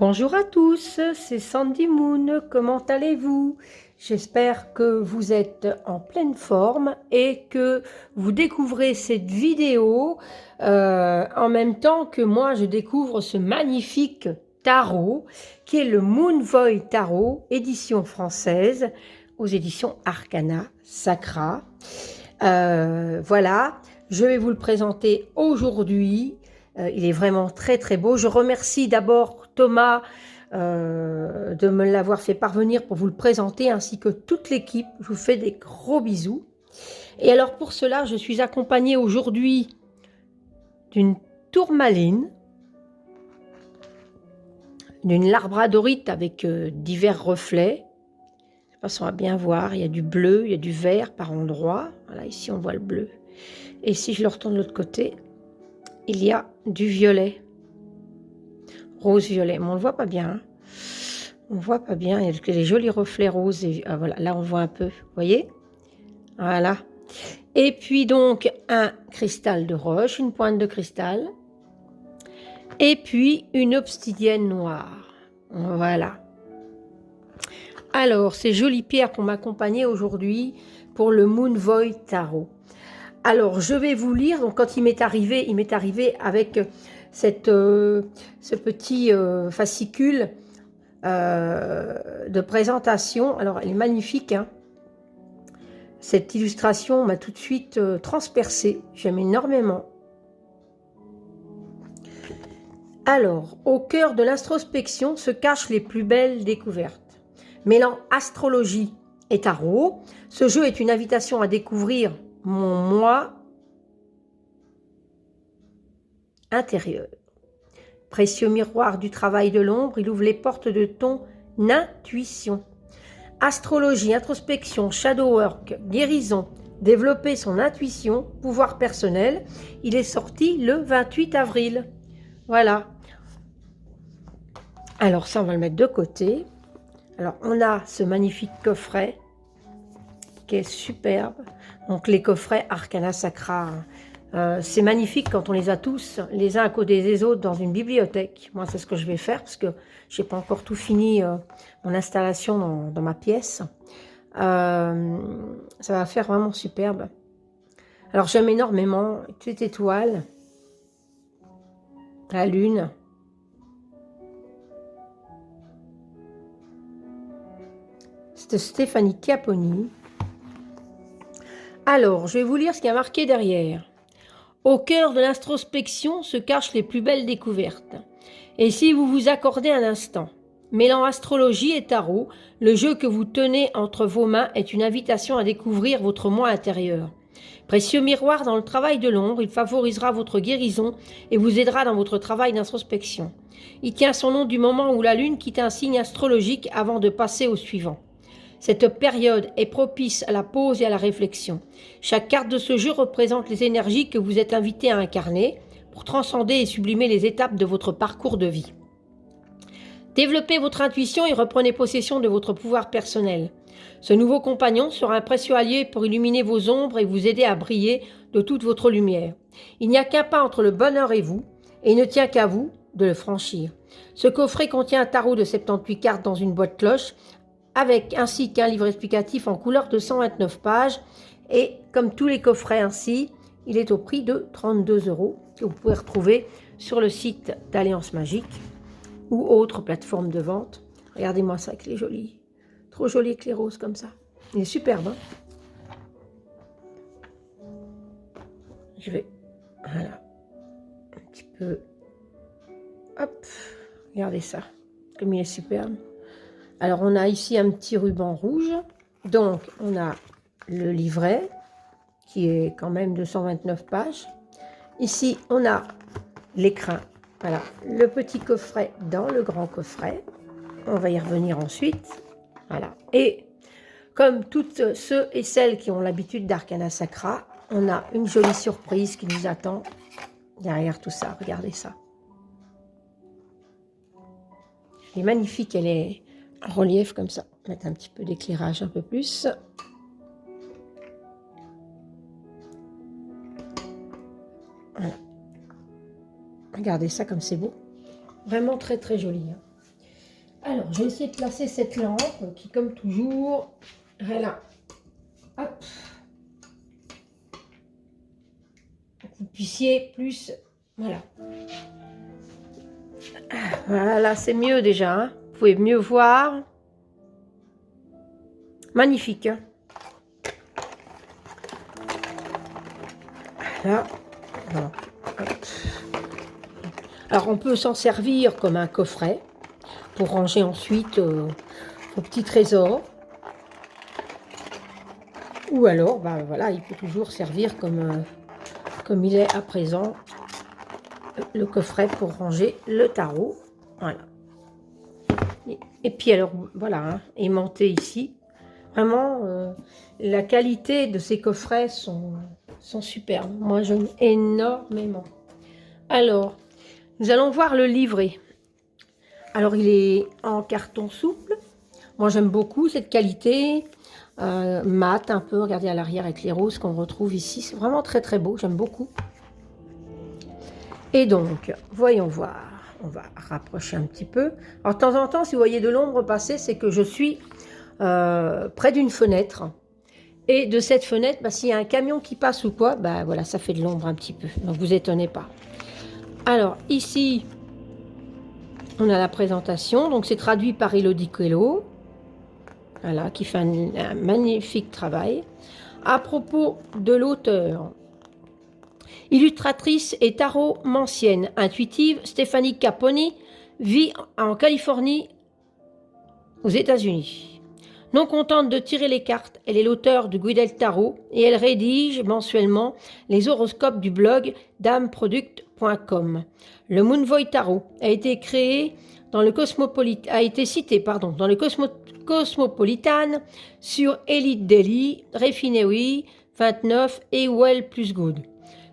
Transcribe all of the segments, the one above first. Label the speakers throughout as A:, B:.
A: Bonjour à tous, c'est Sandy Moon, comment allez-vous? J'espère que vous êtes en pleine forme et que vous découvrez cette vidéo en même temps que moi je découvre ce magnifique tarot qui est le Moon Void Tarot, édition française, aux éditions Arcana Sacra. Voilà, je vais vous le présenter aujourd'hui. Il est vraiment très très beau. Je remercie d'abord Thomas de me l'avoir fait parvenir pour vous le présenter, ainsi que toute l'équipe. Je vous fais des gros bisous. Et alors pour cela, je suis accompagnée aujourd'hui d'une tourmaline, d'une labradorite avec divers reflets. Je sais pas si on va bien voir, il y a du bleu, il y a du vert par endroits. Voilà, ici on voit le bleu. Et si je le retourne de l'autre côté, il y a du violet. Rose-violet, mais on ne le voit pas bien. Hein. On ne voit pas bien, il y a des jolis reflets roses. Et, voilà, là on voit un peu, vous voyez? Voilà. Et puis donc un cristal de roche, une pointe de cristal. Et puis une obsidienne noire. Voilà. Alors, ces jolies pierres pour m'accompagner aujourd'hui pour le Moon Void Tarot. Alors, je vais vous lire. Donc, quand il m'est arrivé avec ce petit fascicule de présentation. Alors, elle est magnifique. Hein. Cette illustration m'a tout de suite transpercée. J'aime énormément. Alors, au cœur de l'introspection se cachent les plus belles découvertes. Mêlant astrologie et tarot, ce jeu est une invitation à découvrir mon moi intérieur. Précieux miroir du travail de l'ombre, il ouvre les portes de ton intuition. Astrologie, introspection, shadow work, guérison, développer son intuition, pouvoir personnel. Il est sorti le 28 avril. Voilà. Alors ça, on va le mettre de côté. Alors, on a ce magnifique coffret qui est superbe. Donc, les coffrets Arcana Sacra, c'est magnifique quand on les a tous, les uns à côté des autres, dans une bibliothèque. Moi, c'est ce que je vais faire parce que je n'ai pas encore tout fini mon installation dans ma pièce. Ça va faire vraiment superbe. Alors, j'aime énormément cette étoile, la lune. C'est Stéphanie Chiapponi. Alors, je vais vous lire ce qui a marqué derrière. Au cœur de l'introspection se cachent les plus belles découvertes. Et si vous vous accordez un instant, mêlant astrologie et tarot, le jeu que vous tenez entre vos mains est une invitation à découvrir votre moi intérieur. Précieux miroir dans le travail de l'ombre, il favorisera votre guérison et vous aidera dans votre travail d'introspection. Il tient son nom du moment où la lune quitte un signe astrologique avant de passer au suivant. Cette période est propice à la pause et à la réflexion. Chaque carte de ce jeu représente les énergies que vous êtes invité à incarner pour transcender et sublimer les étapes de votre parcours de vie. Développez votre intuition et reprenez possession de votre pouvoir personnel. Ce nouveau compagnon sera un précieux allié pour illuminer vos ombres et vous aider à briller de toute votre lumière. Il n'y a qu'un pas entre le bonheur et vous, et il ne tient qu'à vous de le franchir. Ce coffret contient un tarot de 78 cartes dans une boîte cloche, avec ainsi qu'un livre explicatif en couleur de 129 pages. Et comme tous les coffrets ainsi, il est au prix de 32 € que vous pouvez retrouver sur le site d'Alliance Magique ou autre plateforme de vente. Regardez-moi ça avec les jolis, trop joli avec les roses comme ça. Il est superbe. Hein, je vais, voilà, un petit peu, hop, regardez ça, comme il est superbe. Alors, on a ici un petit ruban rouge. Donc, on a le livret, qui est quand même de 129 pages. Ici, on a l'écrin. Voilà, le petit coffret dans le grand coffret. On va y revenir ensuite. Voilà. Et comme toutes ceux et celles qui ont l'habitude d'Arcana Sacra, on a une jolie surprise qui nous attend derrière tout ça. Regardez ça. Elle est magnifique, elle est en relief comme ça. Mettre un petit peu d'éclairage un peu plus. Voilà. Regardez ça comme c'est beau. Vraiment très très joli. Hein. Alors, j'ai essayé de placer cette lampe qui, comme toujours, est là. Hop. Pour que vous puissiez plus... Voilà. Voilà, c'est mieux déjà. Hein. Vous pouvez mieux voir. Magnifique. Hein. Là. Voilà. Alors, on peut s'en servir comme un coffret pour ranger ensuite vos petits trésors. Ou alors, ben, voilà, il peut toujours servir comme il est à présent, le coffret pour ranger le tarot. Voilà. Et puis alors, voilà, hein, aimanté ici. Vraiment, la qualité de ces coffrets sont superbes. Moi, j'aime énormément. Alors, nous allons voir le livret. Alors, il est en carton souple. Moi, j'aime beaucoup cette qualité. Mat un peu, regardez à l'arrière avec les roses qu'on retrouve ici. C'est vraiment très, très beau. J'aime beaucoup. Et donc, voyons voir. On va rapprocher un petit peu. Alors, de temps en temps, si vous voyez de l'ombre passer, c'est que je suis près d'une fenêtre. Et de cette fenêtre, bah, s'il y a un camion qui passe ou quoi, bah, voilà, ça fait de l'ombre un petit peu. Donc, vous étonnez pas. Alors, ici, on a la présentation. Donc, c'est traduit par Elodie Coelho. Voilà, qui fait un magnifique travail. À propos de l'auteur, illustratrice et taromancienne intuitive, Stéphanie Caponi vit en Californie, aux États-Unis. Non contente de tirer les cartes, elle est l'auteur du Guidel Tarot et elle rédige mensuellement les horoscopes du blog dameproduct.com. Le Moonvoy Tarot a été créé dans le dans le Cosmopolitan sur Elite Daily, Refinery 29 et Well Plus Good.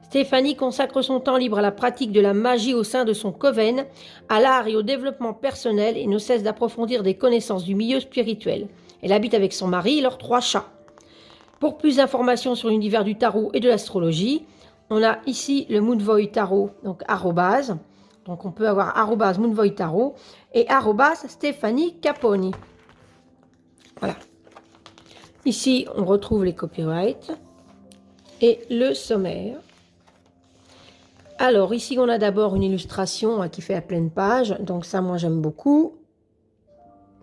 A: Stéphanie consacre son temps libre à la pratique de la magie au sein de son coven, à l'art et au développement personnel et ne cesse d'approfondir des connaissances du milieu spirituel. Elle habite avec son mari et leurs 3 chats. Pour plus d'informations sur l'univers du tarot et de l'astrologie, on a ici le Moonvoy Tarot, donc arrobase. Donc on peut avoir arrobase Moonvoy Tarot et arrobase Stéphanie Caponi. Voilà. Ici, on retrouve les copyrights et le sommaire. Alors, ici, on a d'abord une illustration qui fait la pleine page. Donc ça, moi, j'aime beaucoup.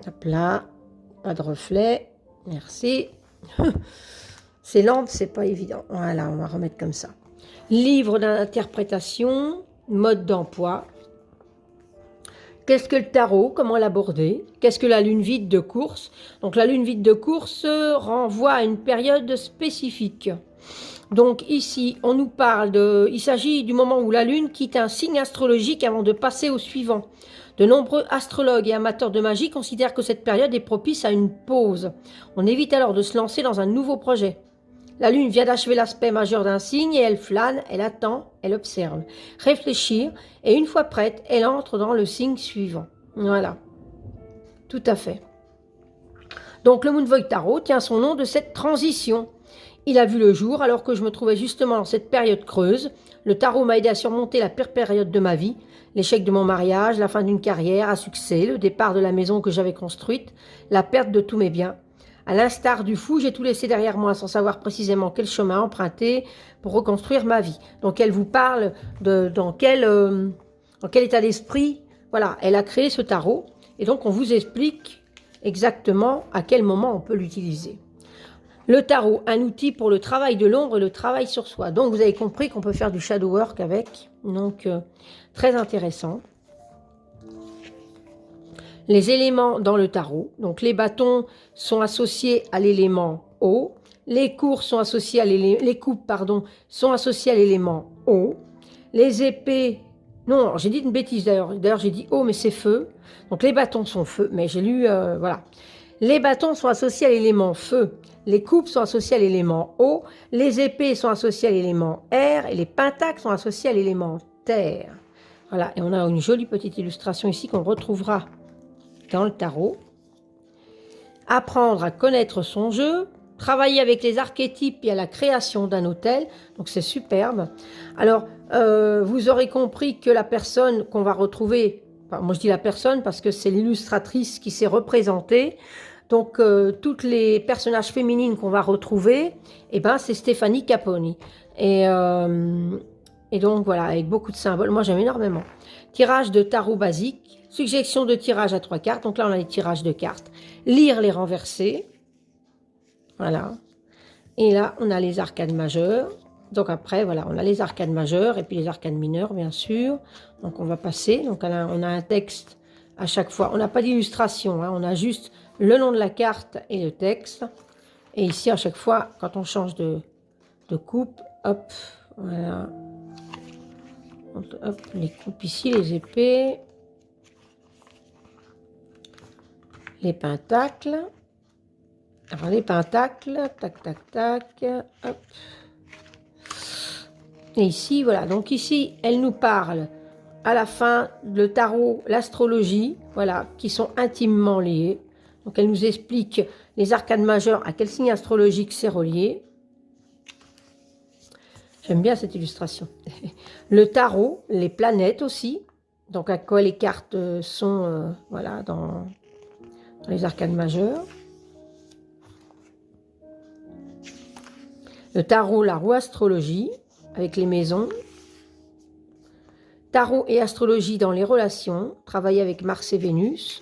A: Hop là. Pas de reflet. Merci. Ces lampes, c'est pas évident. Voilà, on va remettre comme ça. Livre d'interprétation, mode d'emploi. Qu'est-ce que le tarot? Comment l'aborder? Qu'est-ce que la lune vide de course? Donc la lune vide de course renvoie à une période spécifique. Donc ici, on nous parle de... Il s'agit du moment où la lune quitte un signe astrologique avant de passer au suivant. De nombreux astrologues et amateurs de magie considèrent que cette période est propice à une pause. On évite alors de se lancer dans un nouveau projet. La lune vient d'achever l'aspect majeur d'un signe et elle flâne, elle attend, elle observe, réfléchir et une fois prête, elle entre dans le signe suivant. Voilà, tout à fait. Donc le Moonvoy Tarot tient son nom de cette transition. Il a vu le jour alors que je me trouvais justement dans cette période creuse. Le tarot m'a aidé à surmonter la pire période de ma vie, l'échec de mon mariage, la fin d'une carrière à succès, le départ de la maison que j'avais construite, la perte de tous mes biens. À l'instar du fou, j'ai tout laissé derrière moi sans savoir précisément quel chemin emprunter pour reconstruire ma vie. Donc elle vous parle dans quel état d'esprit, voilà, elle a créé ce tarot. Et donc on vous explique exactement à quel moment on peut l'utiliser. Le tarot, un outil pour le travail de l'ombre et le travail sur soi. Donc vous avez compris qu'on peut faire du shadow work avec. Donc très intéressant. Les éléments dans le tarot. Donc les bâtons sont associés à l'élément eau. Les coupes sont associées à l'élément eau. Les épées... Non, j'ai dit une bêtise d'ailleurs. D'ailleurs, j'ai dit eau, mais c'est feu. Donc les bâtons sont feu. Mais j'ai lu... voilà. Les bâtons sont associés à l'élément feu. Les coupes sont associées à l'élément eau. Les épées sont associées à l'élément air. Et les pentacles sont associés à l'élément terre. Voilà. Et on a une jolie petite illustration ici qu'on retrouvera dans le tarot. Apprendre à connaître son jeu. Travailler avec les archétypes et à la création d'un hôtel. Donc c'est superbe. Alors, vous aurez compris que la personne qu'on va retrouver Enfin, moi je dis la personne parce que c'est l'illustratrice qui s'est représentée. Donc toutes les personnages féminines qu'on va retrouver, eh ben, c'est Stéphanie Caponi. Et, euh, et donc voilà, avec beaucoup de symboles. Moi j'aime énormément. Tirage de tarot basique, suggestion de tirage à 3 cartes. Donc là on a les tirages de cartes. Lire les renversés. Voilà. Et là on a les arcades majeures. Donc après, voilà, on a les arcades majeures et puis les arcades mineures, bien sûr. Donc on va passer. Donc on a un texte à chaque fois. On n'a pas d'illustration, hein, on a juste le nom de la carte et le texte. Et ici, à chaque fois, quand on change de coupe, hop, voilà. Hop, les coupes ici, les épées. Les pentacles. Alors les pentacles, tac, tac, tac, hop. Et ici, voilà, donc ici, elle nous parle à la fin, le tarot, l'astrologie, voilà, qui sont intimement liés. Donc elle nous explique les arcades majeures, à quel signe astrologique c'est relié. J'aime bien cette illustration. Le tarot, les planètes aussi, donc à quoi les cartes sont voilà, dans les arcades majeures. Le tarot, la roue astrologie, avec les maisons. Tarot et astrologie dans les relations, travailler avec Mars et Vénus.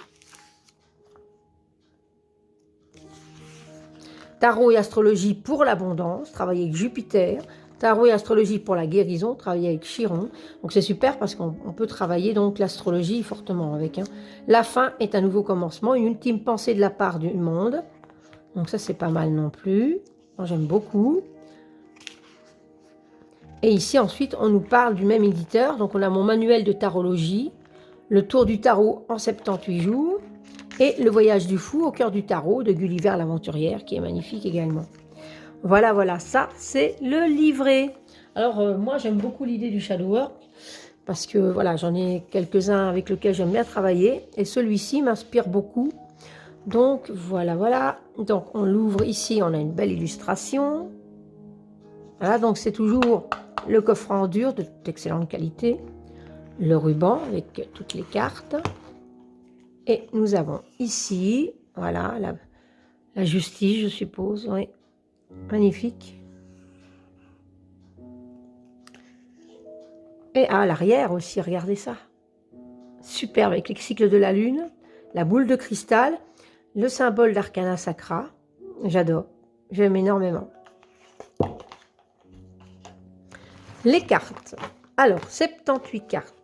A: Tarot et astrologie pour l'abondance, travailler avec Jupiter. Tarot et astrologie pour la guérison, travailler avec Chiron. Donc c'est super parce qu'on peut travailler donc l'astrologie fortement avec. Hein. La fin est un nouveau commencement, une ultime pensée de la part du monde. Donc ça c'est pas mal non plus. Moi j'aime beaucoup. Et ici, ensuite, on nous parle du même éditeur. Donc, on a mon manuel de tarologie, le tour du tarot en 78 jours et le voyage du fou au cœur du tarot de Gulliver l'aventurière, qui est magnifique également. Voilà, voilà, ça, c'est le livret. Alors, moi, j'aime beaucoup l'idée du shadow work parce que, voilà, j'en ai quelques-uns avec lesquels j'aime bien travailler et celui-ci m'inspire beaucoup. Donc, voilà, voilà. Donc, on l'ouvre ici, on a une belle illustration. Voilà, donc c'est toujours le coffre en dur de toute excellente qualité, le ruban avec toutes les cartes. Et nous avons ici, voilà, la justice, je suppose, oui, magnifique. Et à l'arrière aussi, regardez ça. Superbe, avec les cycles de la lune, la boule de cristal, le symbole d'Arcana Sacra. J'adore, j'aime énormément. Les cartes. Alors, 78 cartes.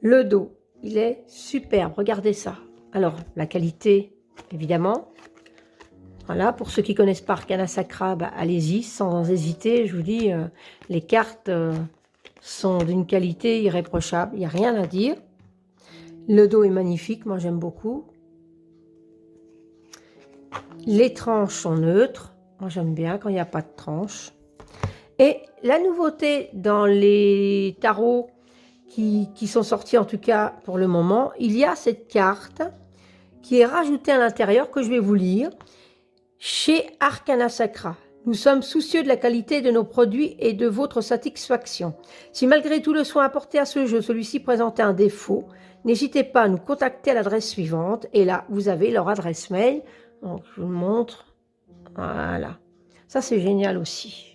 A: Le dos, il est superbe. Regardez ça. Alors, la qualité, évidemment. Voilà, pour ceux qui ne connaissent pas Arcana Sacra, bah, allez-y, sans hésiter. Je vous dis, les cartes sont d'une qualité irréprochable. Il n'y a rien à dire. Le dos est magnifique. Moi, j'aime beaucoup. Les tranches sont neutres. Moi, j'aime bien quand il n'y a pas de tranches. Et la nouveauté dans les tarots qui sont sortis, en tout cas pour le moment, il y a cette carte qui est rajoutée à l'intérieur, que je vais vous lire. Chez Arcana Sacra, nous sommes soucieux de la qualité de nos produits et de votre satisfaction. Si malgré tout le soin apporté à ce jeu, celui-ci présentait un défaut, n'hésitez pas à nous contacter à l'adresse suivante. Et là, vous avez leur adresse mail. Donc, je vous le montre. Voilà. Ça, c'est génial aussi.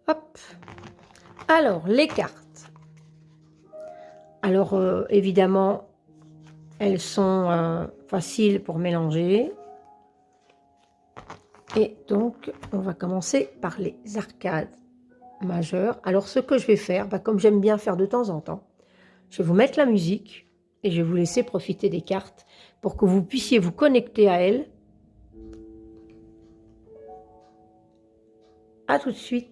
A: Hop. Alors, les cartes. Alors, évidemment, elles sont faciles pour mélanger. Et donc, on va commencer par les arcades majeures. Alors, ce que je vais faire, bah, comme j'aime bien faire de temps en temps, je vais vous mettre la musique et je vais vous laisser profiter des cartes pour que vous puissiez vous connecter à elles. À tout de suite.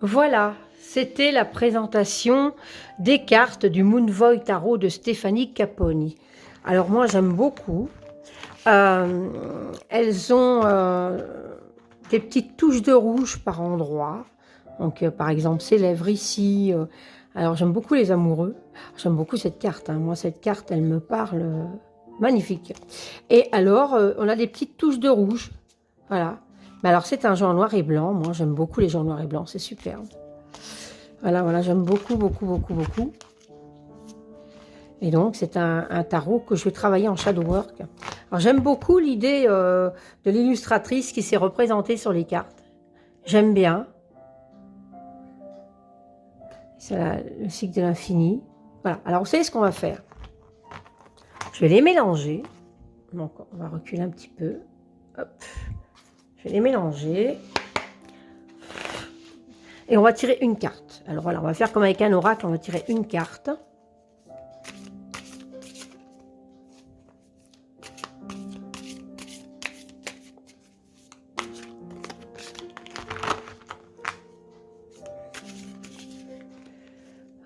A: Voilà, c'était la présentation des cartes du Moonvoy Tarot de Stéphanie Caponi. Alors moi j'aime beaucoup. Elles ont des petites touches de rouge par endroit. Donc par exemple ses lèvres ici. Alors j'aime beaucoup les amoureux. J'aime beaucoup cette carte. Hein. Moi cette carte elle me parle magnifique. Et alors on a des petites touches de rouge. Voilà. Mais alors c'est un jeu en noir et blanc. Moi j'aime beaucoup les jeux en noir et blanc. C'est superbe. Voilà, j'aime beaucoup, beaucoup, beaucoup, beaucoup. Et donc, c'est un tarot que je vais travailler en shadow work. Alors, j'aime beaucoup l'idée de l'illustratrice qui s'est représentée sur les cartes. J'aime bien. C'est le cycle de l'infini. Voilà. Alors, vous savez ce qu'on va faire? Je vais les mélanger. Donc, on va reculer un petit peu. Hop. Je vais les mélanger. Et on va tirer une carte. Alors voilà, on va faire comme avec un oracle, on va tirer une carte.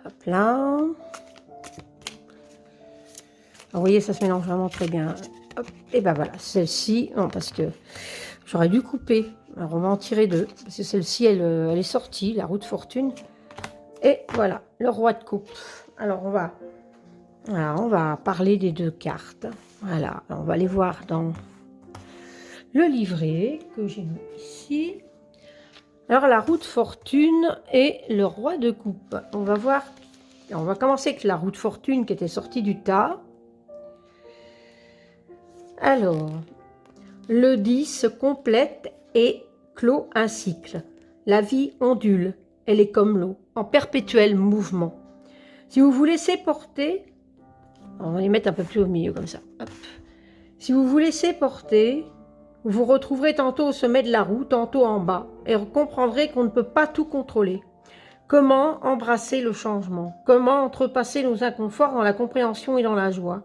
A: Hop là. Alors, vous voyez, ça se mélange vraiment très bien. Hop. Et ben voilà, celle-ci, non, parce que j'aurais dû couper. Alors on va en tirer deux, parce que celle-ci, elle est sortie, la roue de fortune. Et voilà, le roi de coupe. Alors on va parler des deux cartes. Voilà, alors, on va les voir dans le livret que j'ai mis ici. Alors la roue de fortune et le roi de coupe. On va voir, on va commencer avec la roue de fortune qui était sortie du tas. Alors, le 10 complète et clôt un cycle. La vie ondule, elle est comme l'eau, en perpétuel mouvement. Si vous vous laissez porter, on va les mettre un peu plus au milieu comme ça. Hop. Si vous vous laissez porter, vous vous retrouverez tantôt au sommet de la roue, tantôt en bas, et vous comprendrez qu'on ne peut pas tout contrôler. Comment embrasser le changement? Comment entrepasser nos inconforts dans la compréhension et dans la joie?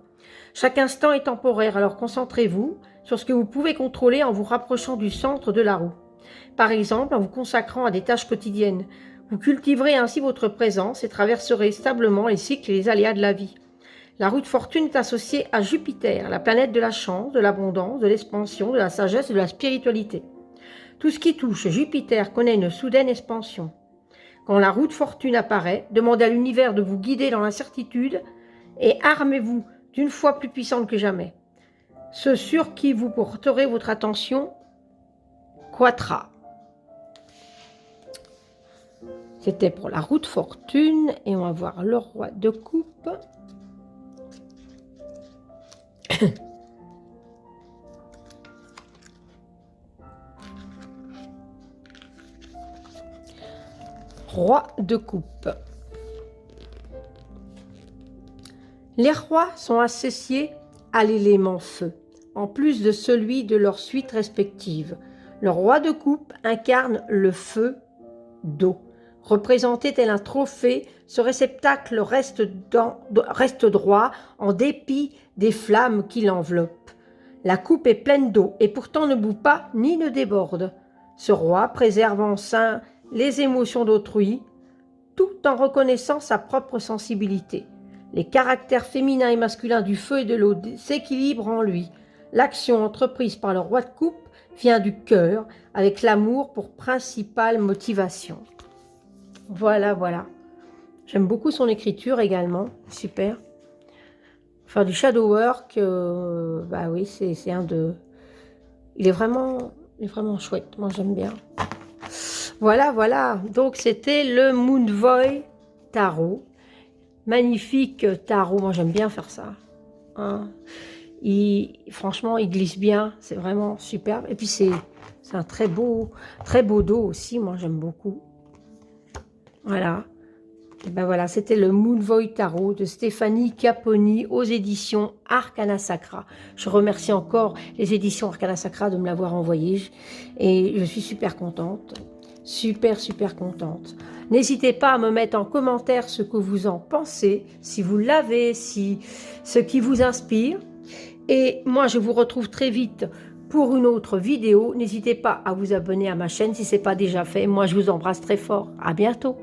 A: Chaque instant est temporaire, alors concentrez-vous sur ce que vous pouvez contrôler en vous rapprochant du centre de la roue. Par exemple, en vous consacrant à des tâches quotidiennes. Vous cultiverez ainsi votre présence et traverserez stablement les cycles et les aléas de la vie. La roue de fortune est associée à Jupiter, la planète de la chance, de l'abondance, de l'expansion, de la sagesse et de la spiritualité. Tout ce qui touche Jupiter connaît une soudaine expansion. Quand la roue de fortune apparaît, demandez à l'univers de vous guider dans l'incertitude et armez-vous d'une foi plus puissante que jamais. Ce sur qui vous porterez votre attention croîtra. C'était pour la roue de fortune et on va voir le roi de coupe. Roi de coupe. Les rois sont associés à l'élément feu, en plus de celui de leurs suites respectives. Le roi de coupe incarne le feu d'eau. Représenté tel un trophée, ce réceptacle reste droit en dépit des flammes qui l'enveloppent. La coupe est pleine d'eau et pourtant ne bout pas ni ne déborde. Ce roi préserve en sein les émotions d'autrui, tout en reconnaissant sa propre sensibilité. Les caractères féminins et masculins du feu et de l'eau s'équilibrent en lui. L'action entreprise par le roi de coupe vient du cœur, avec l'amour pour principale motivation. Voilà. J'aime beaucoup son écriture également, super. Faire du shadow work, bah oui, c'est un de... Il est vraiment chouette, moi j'aime bien. Voilà. Donc c'était le Moonvoy Tarot. Magnifique tarot, moi j'aime bien faire ça. Hein. Franchement, il glisse bien, c'est vraiment superbe. Et puis c'est un très beau dos aussi, moi j'aime beaucoup. Voilà. Et ben voilà, c'était le Moonvoy Tarot de Stéphanie Caponi aux éditions Arcana Sacra. Je remercie encore les éditions Arcana Sacra de me l'avoir envoyé et je suis super contente. Super contente. N'hésitez pas à me mettre en commentaire ce que vous en pensez, si vous l'avez, ce qui vous inspire. Et moi, je vous retrouve très vite pour une autre vidéo. N'hésitez pas à vous abonner à ma chaîne si ce n'est pas déjà fait. Moi, je vous embrasse très fort. À bientôt.